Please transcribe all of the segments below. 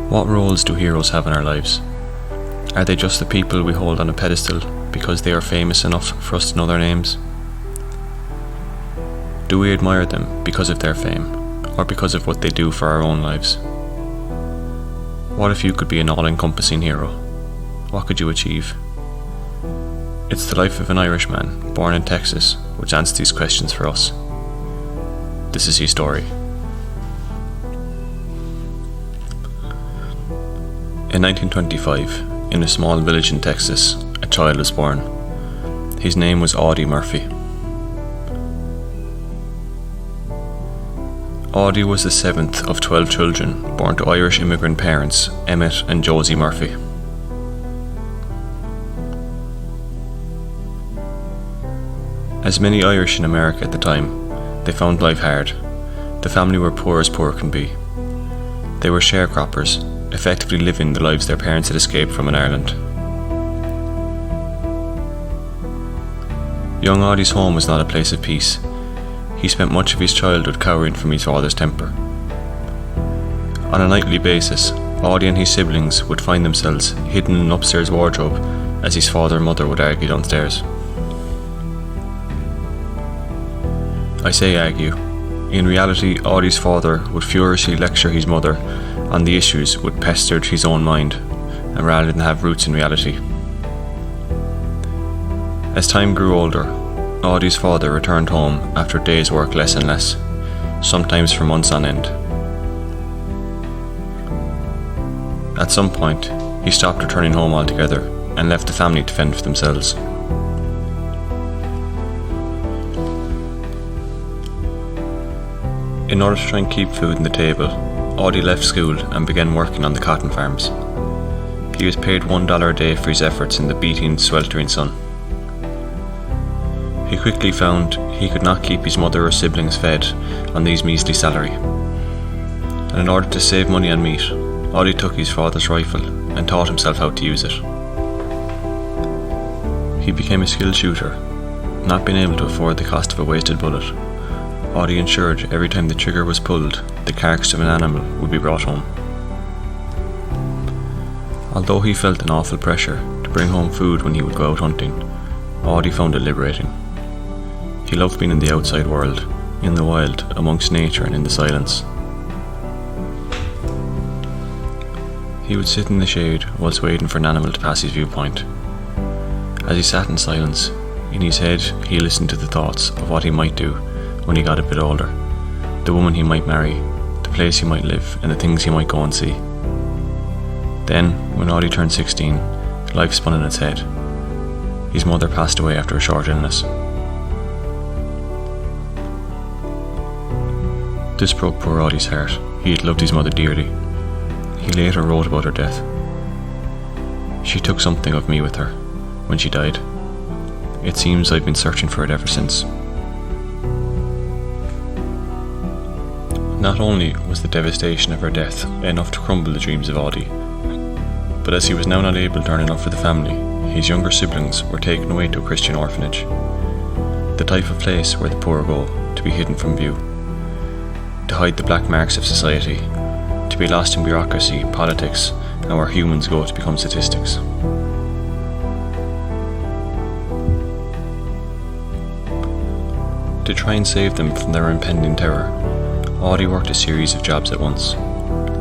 What roles do heroes have in our lives? Are they just the people we hold on a pedestal because they are famous enough for us to know their names? Do we admire them because of their fame, or because of what they do for our own lives? What if you could be an all-encompassing hero? What could you achieve? It's the life of an Irishman born in Texas which answers these questions for us. This is his story. In 1925, in a small village in Texas, a child was born. His name was Audie Murphy. Audie was the 7th of 12 children born to Irish immigrant parents, Emmett and Josie Murphy. As many Irish in America at the time, they found life hard. The family were poor as poor can be. They were sharecroppers, effectively living the lives their parents had escaped from in Ireland. Young Audie's home was not a place of peace. He spent much of his childhood cowering from his father's temper. On a nightly basis, Audie and his siblings would find themselves hidden in an upstairs wardrobe as his father and mother would argue downstairs. I say argue. In reality, Audie's father would furiously lecture his mother on the issues which pestered his own mind, and rather than have roots in reality. As time grew older, Audie's father returned home after days' work less and less, sometimes for months on end. At some point, he stopped returning home altogether and left the family to fend for themselves. In order to try and keep food on the table, Audie left school and began working on the cotton farms. He was paid $1 a day for his efforts in the beating, sweltering sun. He quickly found he could not keep his mother or siblings fed on these measly salary. And in order to save money on meat, Audie took his father's rifle and taught himself how to use it. He became a skilled shooter, not being able to afford the cost of a wasted bullet. Audie ensured every time the trigger was pulled, the carcass of an animal would be brought home. Although he felt an awful pressure to bring home food when he would go out hunting, Audie found it liberating. He loved being in the outside world, in the wild, amongst nature and in the silence. He would sit in the shade whilst waiting for an animal to pass his viewpoint. As he sat in silence, in his head he listened to the thoughts of what he might do when he got a bit older, the woman he might marry, the place he might live, and the things he might go and see. Then, when Audie turned 16, life spun in its head. His mother passed away after a short illness. This broke poor Audie's heart. He had loved his mother dearly. He later wrote about her death. She took something of me with her when she died. It seems I've been searching for it ever since. Not only was the devastation of her death enough to crumble the dreams of Audie, but as he was now not able to earn enough for the family, his younger siblings were taken away to a Christian orphanage, the type of place where the poor go to be hidden from view, to hide the black marks of society, to be lost in bureaucracy, politics, and where humans go to become statistics. To try and save them from their impending terror, Audie worked a series of jobs at once,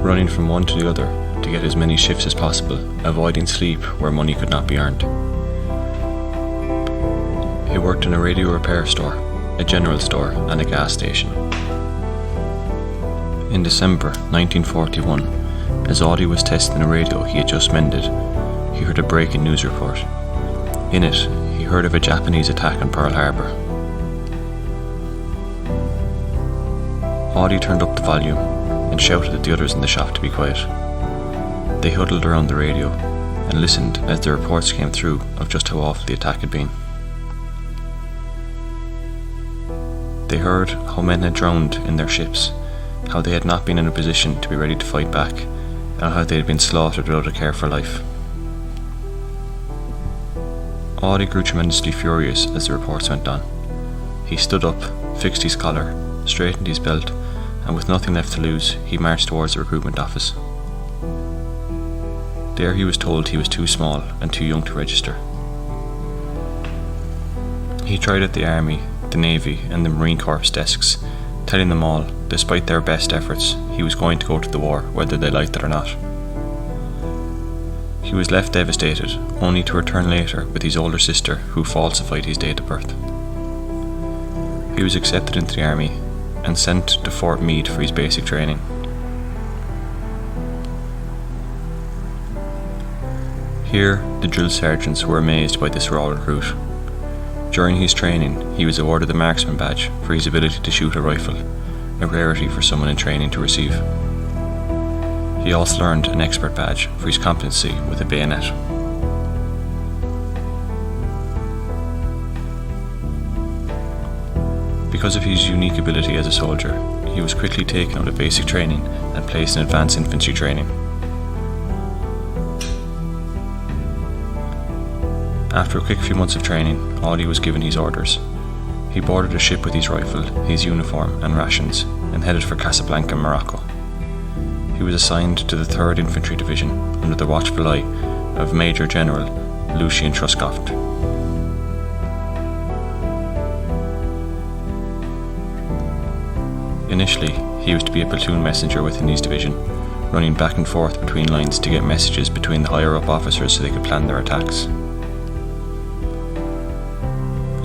running from one to the other to get as many shifts as possible, avoiding sleep where money could not be earned. He worked in a radio repair store, a general store, and a gas station. In December 1941, as Audie was testing a radio he had just mended, he heard a breaking news report. In it, he heard of a Japanese attack on Pearl Harbor. Audie turned up the volume and shouted at the others in the shop to be quiet. They huddled around the radio and listened as the reports came through of just how awful the attack had been. They heard how men had drowned in their ships, how they had not been in a position to be ready to fight back, and how they had been slaughtered without a care for life. Audie grew tremendously furious as the reports went on. He stood up, fixed his collar, straightened his belt, and with nothing left to lose, he marched towards the recruitment office. There he was told he was too small and too young to register. He tried at the Army, the Navy and the Marine Corps desks, telling them all, despite their best efforts, he was going to go to the war whether they liked it or not. He was left devastated, only to return later with his older sister who falsified his date of birth. He was accepted into the army and sent to Fort Meade for his basic training. Here, the drill sergeants were amazed by this raw recruit. During his training, he was awarded the Marksman Badge for his ability to shoot a rifle, a rarity for someone in training to receive. He also earned an Expert Badge for his competency with a bayonet. Because of his unique ability as a soldier, he was quickly taken out of basic training and placed in advanced infantry training. After a quick few months of training, Audie was given his orders. He boarded a ship with his rifle, his uniform and rations and headed for Casablanca, Morocco. He was assigned to the 3rd Infantry Division under the watchful eye of Major General Lucien Truscott. Initially, he was to be a platoon messenger within his division, running back and forth between lines to get messages between the higher-up officers so they could plan their attacks.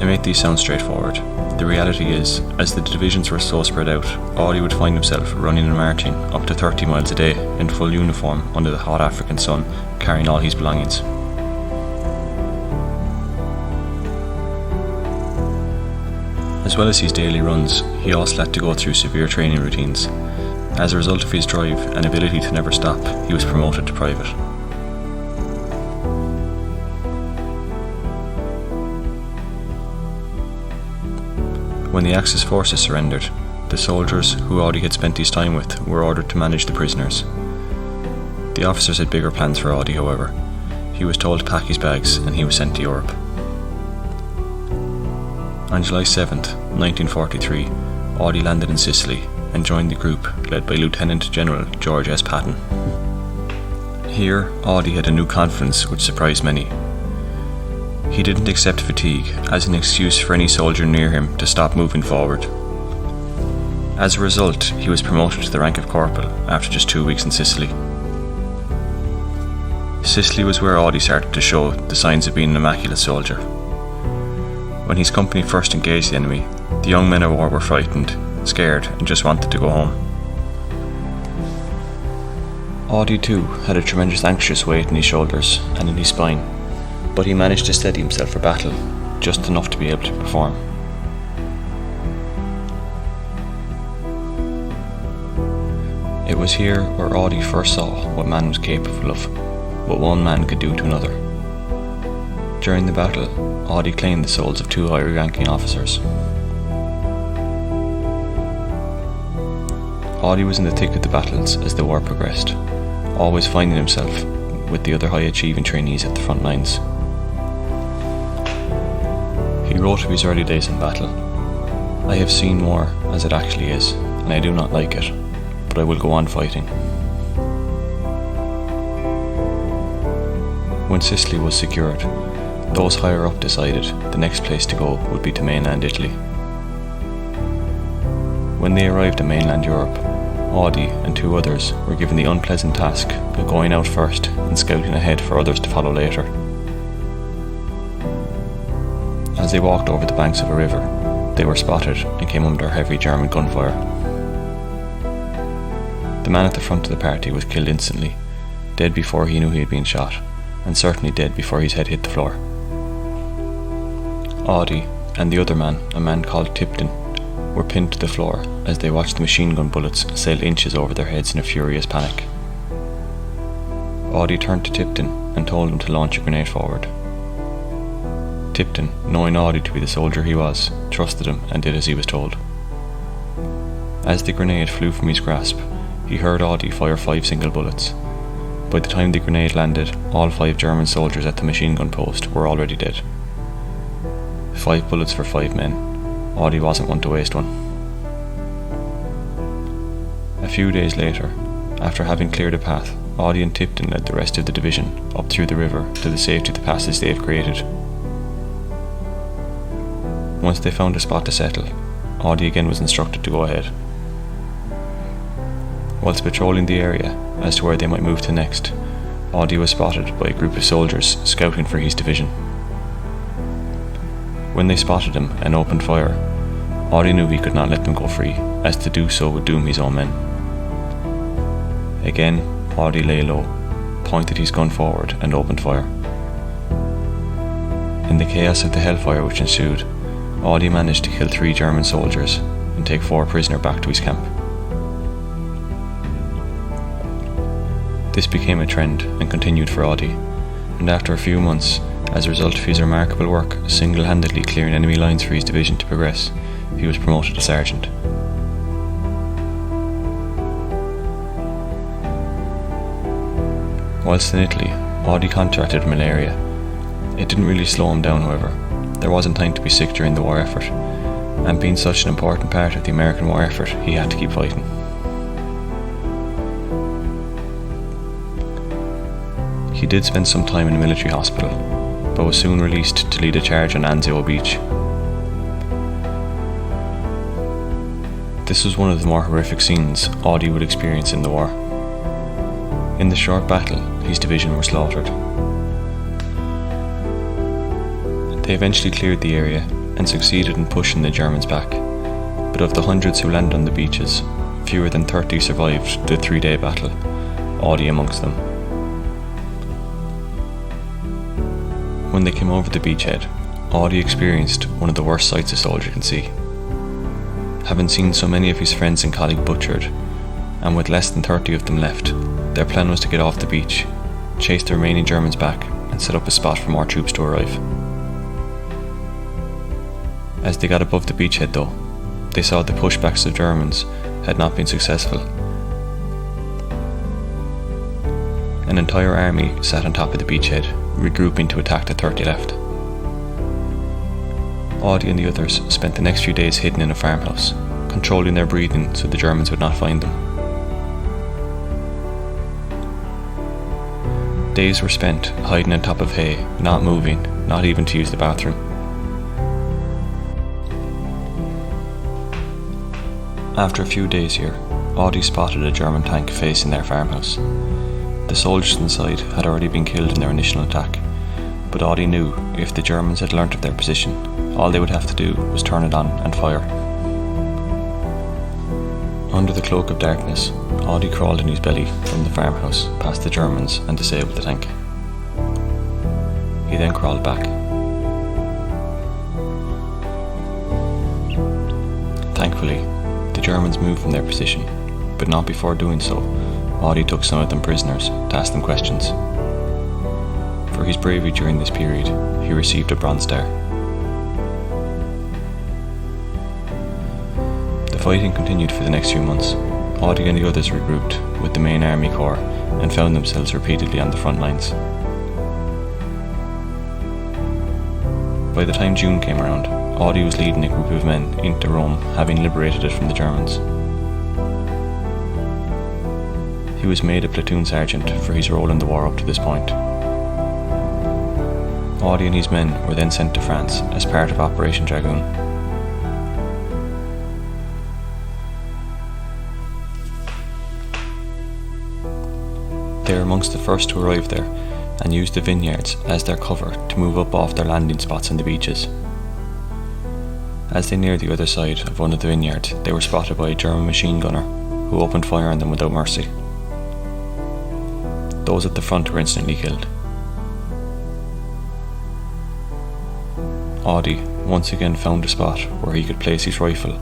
I make these sound straightforward. The reality is, as the divisions were so spread out, Audie would find himself running and marching up to 30 miles a day in full uniform under the hot African sun, carrying all his belongings. As well as his daily runs, he also had to go through severe training routines. As a result of his drive and ability to never stop, he was promoted to private. When the Axis forces surrendered, the soldiers who Audie had spent his time with were ordered to manage the prisoners. The officers had bigger plans for Audie, however. He was told to pack his bags and he was sent to Europe. On July 7th, 1943, Audie landed in Sicily and joined the group led by Lieutenant General George S. Patton. Here, Audie had a new confidence which surprised many. He didn't accept fatigue as an excuse for any soldier near him to stop moving forward. As a result, he was promoted to the rank of corporal after just 2 weeks in Sicily. Sicily was where Audie started to show the signs of being an immaculate soldier. When his company first engaged the enemy, the young men of war were frightened, scared, and just wanted to go home. Audie too had a tremendous anxious weight in his shoulders and in his spine, but he managed to steady himself for battle, just enough to be able to perform. It was here where Audie first saw what man was capable of, what one man could do to another. During the battle, Audie claimed the souls of 2 high-ranking officers. Audie was in the thick of the battles as the war progressed, always finding himself with the other high-achieving trainees at the front lines. He wrote of his early days in battle. "I have seen war as it actually is, and I do not like it, but I will go on fighting." When Sicily was secured, those higher up decided the next place to go would be to mainland Italy. When they arrived in mainland Europe, Audie and 2 others were given the unpleasant task of going out first and scouting ahead for others to follow later. As they walked over the banks of a river, they were spotted and came under heavy German gunfire. The man at the front of the party was killed instantly, dead before he knew he had been shot, and certainly dead before his head hit the floor. Audie and the other man, a man called Tipton, were pinned to the floor as they watched the machine gun bullets sail inches over their heads in a furious panic. Audie turned to Tipton and told him to launch a grenade forward. Tipton, knowing Audie to be the soldier he was, trusted him and did as he was told. As the grenade flew from his grasp, he heard Audie fire 5 single bullets. By the time the grenade landed, all 5 German soldiers at the machine gun post were already dead. 5 bullets for 5 men. Audie wasn't one to waste one. A few days later, after having cleared a path, Audie and Tipton led the rest of the division up through the river to the safety of the passage they had created. Once they found a spot to settle, Audie again was instructed to go ahead. Whilst patrolling the area as to where they might move to next, Audie was spotted by a group of soldiers scouting for his division. When they spotted him and opened fire, Audie knew he could not let them go free, as to do so would doom his own men. Again, Audie lay low, pointed his gun forward and opened fire. In the chaos of the hellfire which ensued, Audie managed to kill 3 German soldiers and take 4 prisoners back to his camp. This became a trend and continued for Audie, and after a few months, as a result of his remarkable work single-handedly clearing enemy lines for his division to progress, he was promoted to sergeant. Whilst in Italy, Audie contracted malaria. It didn't really slow him down, however. There wasn't time to be sick during the war effort, and being such an important part of the American war effort, he had to keep fighting. He did spend some time in a military hospital, but was soon released to lead a charge on Anzio Beach. This was one of the more horrific scenes Audie would experience in the war. In the short battle, his division were slaughtered. They eventually cleared the area and succeeded in pushing the Germans back, but of the hundreds who landed on the beaches, fewer than 30 survived the 3-day battle, Audie amongst them. When they came over the beachhead, Audie experienced one of the worst sights a soldier can see. Having seen so many of his friends and colleagues butchered, and with less than 30 of them left, their plan was to get off the beach, chase the remaining Germans back, and set up a spot for more troops to arrive. As they got above the beachhead though, they saw the pushbacks of Germans had not been successful. An entire army sat on top of the beachhead, regrouping to attack the 30 left. Audie and the others spent the next few days hidden in a farmhouse, controlling their breathing so the Germans would not find them. Days were spent hiding on top of hay, not moving, not even to use the bathroom. After a few days here, Audie spotted a German tank facing their farmhouse. The soldiers inside had already been killed in their initial attack, but Audie knew if the Germans had learnt of their position, all they would have to do was turn it on and fire. Under the cloak of darkness, Audie crawled on his belly from the farmhouse past the Germans and disabled the tank. He then crawled back. Thankfully, the Germans moved from their position, but not before doing so. Audie took some of them prisoners to ask them questions. For his bravery during this period, he received a Bronze Star. The fighting continued for the next few months. Audie and the others regrouped with the main army corps and found themselves repeatedly on the front lines. By the time June came around, Audie was leading a group of men into Rome, having liberated it from the Germans. He was made a platoon sergeant for his role in the war up to this point. Audie and his men were then sent to France as part of Operation Dragoon. They were amongst the first to arrive there and used the vineyards as their cover to move up off their landing spots on the beaches. As they neared the other side of one of the vineyards, they were spotted by a German machine gunner who opened fire on them without mercy. Those at the front were instantly killed. Audie once again found a spot where he could place his rifle,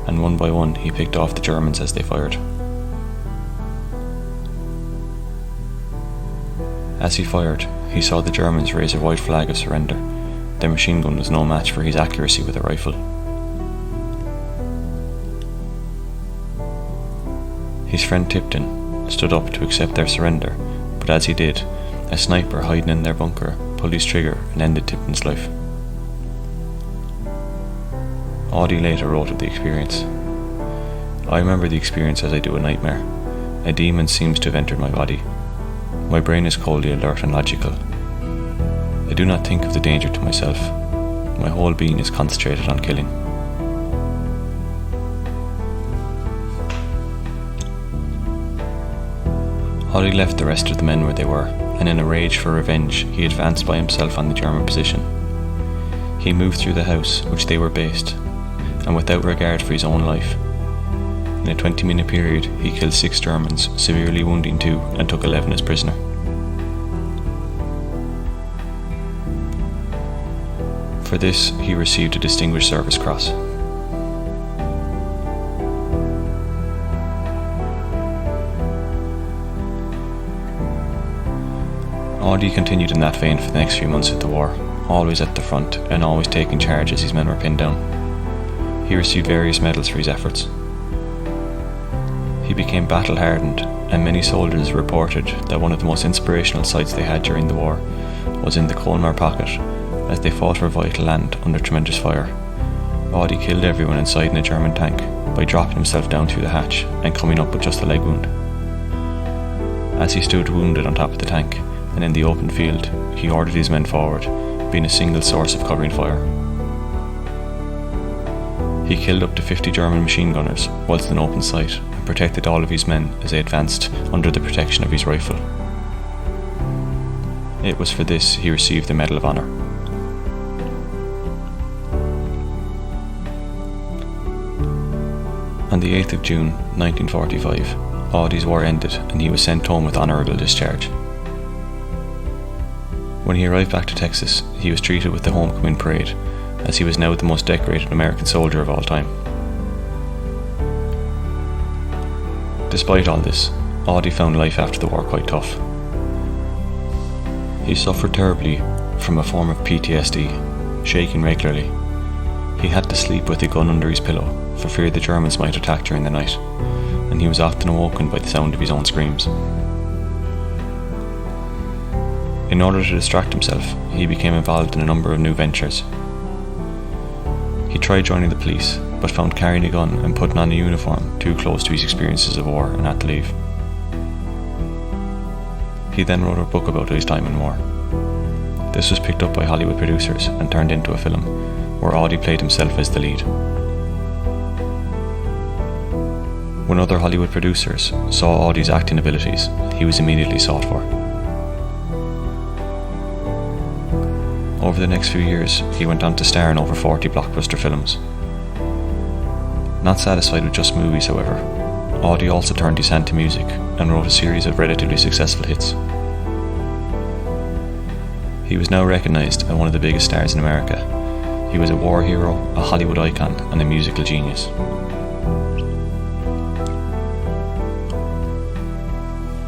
and one by one he picked off the Germans as they fired. As he fired, he saw the Germans raise a white flag of surrender. Their machine gun was no match for his accuracy with a rifle. His friend Tipton stood up to accept their surrender, but as he did, a sniper hiding in their bunker pulled his trigger and ended Tipton's life. Audie later wrote of the experience. "I remember the experience as I do a nightmare. A demon seems to have entered my body. My brain is coldly alert and logical. I do not think of the danger to myself. My whole being is concentrated on killing. Holly left the rest of the men where they were, and in a rage for revenge, he advanced by himself on the German position. He moved through the house which they were based, and without regard for his own life. In a 20-minute period, he killed 6 Germans, severely wounding 2, and took 11 as prisoner. For this, he received a Distinguished Service Cross. Audie continued in that vein for the next few months of the war, always at the front and always taking charge as his men were pinned down. He received various medals for his efforts. He became battle-hardened, and many soldiers reported that one of the most inspirational sights they had during the war was in the Colmar pocket, as they fought for vital land under tremendous fire. Audie killed everyone inside in a German tank by dropping himself down through the hatch and coming up with just a leg wound. As he stood wounded on top of the tank and in the open field, he ordered his men forward, being a single source of covering fire. He killed up to 50 German machine gunners whilst in open sight and protected all of his men as they advanced under the protection of his rifle. It was for this he received the Medal of Honor. On the 8th of June 1945, Audie's war ended and he was sent home with honourable discharge. When he arrived back to Texas, he was treated with the homecoming parade, as he was now the most decorated American soldier of all time. Despite all this, Audie found life after the war quite tough. He suffered terribly from a form of PTSD, shaking regularly. He had to sleep with a gun under his pillow for fear the Germans might attack during the night, and he was often awoken by the sound of his own screams. In order to distract himself, he became involved in a number of new ventures. He tried joining the police, but found carrying a gun and putting on a uniform too close to his experiences of war and had to leave. He then wrote a book about his time in war. This was picked up by Hollywood producers and turned into a film, where Audie played himself as the lead. When other Hollywood producers saw Audie's acting abilities, he was immediately sought for. Over the next few years, he went on to star in over 40 blockbuster films. Not satisfied with just movies, however, Audie also turned his hand to music and wrote a series of relatively successful hits. He was now recognised as one of the biggest stars in America. He was a war hero, a Hollywood icon, and a musical genius.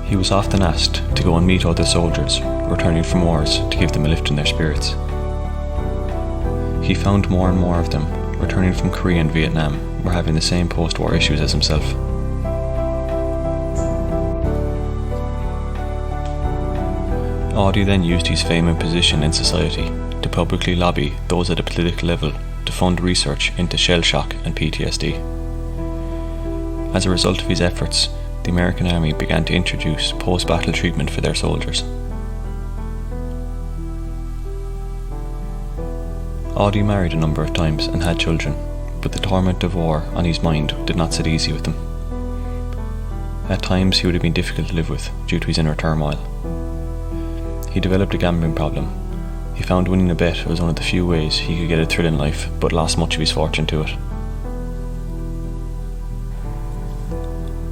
He was often asked to go and meet other soldiers returning from wars to give them a lift in their spirits. He found more and more of them, returning from Korea and Vietnam, were having the same post-war issues as himself. Audie then used his fame and position in society to publicly lobby those at a political level to fund research into shell shock and PTSD. As a result of his efforts, the American Army began to introduce post-battle treatment for their soldiers. Audie married a number of times and had children, but the torment of war on his mind did not sit easy with him. At times he would have been difficult to live with due to his inner turmoil. He developed a gambling problem. He found winning a bet was one of the few ways he could get a thrill in life, but lost much of his fortune to it.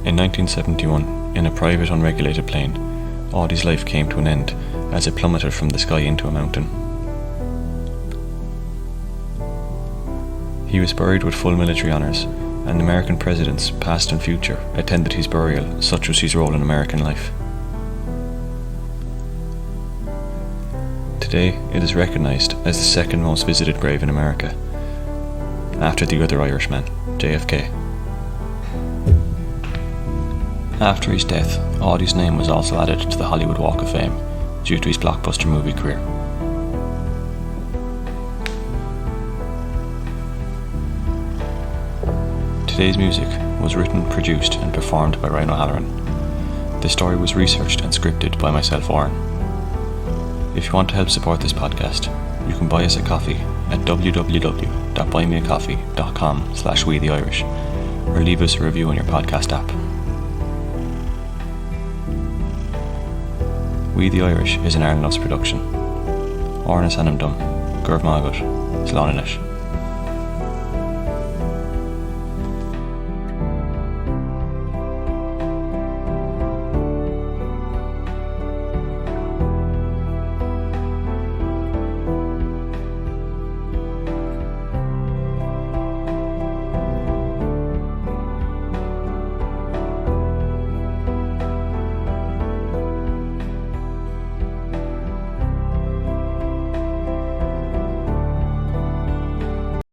In 1971, in a private unregulated plane, Audie's life came to an end as it plummeted from the sky into a mountain. He was buried with full military honours, and American presidents, past and future, attended his burial, such was his role in American life. Today, it is recognised as the second most visited grave in America, after the other Irishman, JFK. After his death, Audie's name was also added to the Hollywood Walk of Fame due to his blockbuster movie career. Today's music was written, produced and performed by Ryan O'Halloran. The story was researched and scripted by myself, Oren. If you want to help support this podcast, you can buy us a coffee at www.buymeacoffee.com/WeTheIrish or leave us a review on your podcast app. We the Irish is an Ireland Loves production. Oren Sanam Dum, Gurv Magut, Slán Inish.